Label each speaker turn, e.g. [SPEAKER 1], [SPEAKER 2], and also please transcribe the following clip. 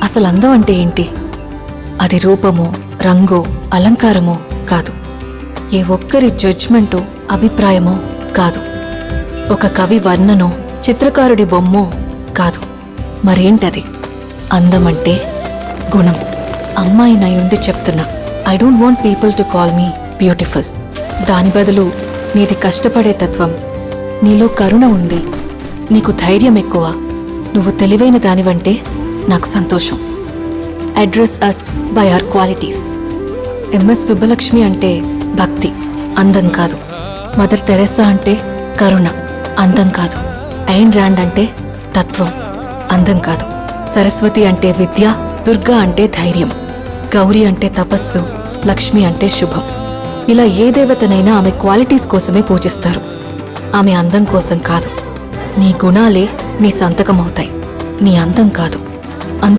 [SPEAKER 1] అసలు అందం అంటే ఏంటి? అది రూపమో, రంగో, అలంకారమో కాదు. ఏ ఒక్కరి జడ్జ్మెంటో, అభిప్రాయమో కాదు. ఒక కవి వర్ణనో, చిత్రకారుడి బొమ్మో కాదు. మరేంటది? అందమంటే గుణం. అమ్మాయినయుండి చెప్తున్నా, I don't want people to call me beautiful. దాని బదులు నీది కష్టపడే తత్వం, నీలో కరుణ ఉంది, నీకు ధైర్యం ఎక్కువ, నువ్వు తెలివైన దానివంటే నాకు సంతోషం. Address us by our qualities. MS Subbulakshmi అంటే భక్తి, అందం కాదు. మదర్ తెరెసా అంటే కరుణ, అందం కాదు. ఐన్ ర్యాండ్ అంటే తత్వం, అందం కాదు. సరస్వతి అంటే విద్య, దుర్గా అంటే ధైర్యం, గౌరీ అంటే తపస్సు, లక్ష్మి అంటే శుభం. ఇలా ఏ దేవతనైనా ఆమె క్వాలిటీస్ కోసమే పూజిస్తారు, ఆమె అందం కోసం కాదు. నీ గుణాలే నీ సంతకమవుతాయి, నీ అందం కాదు.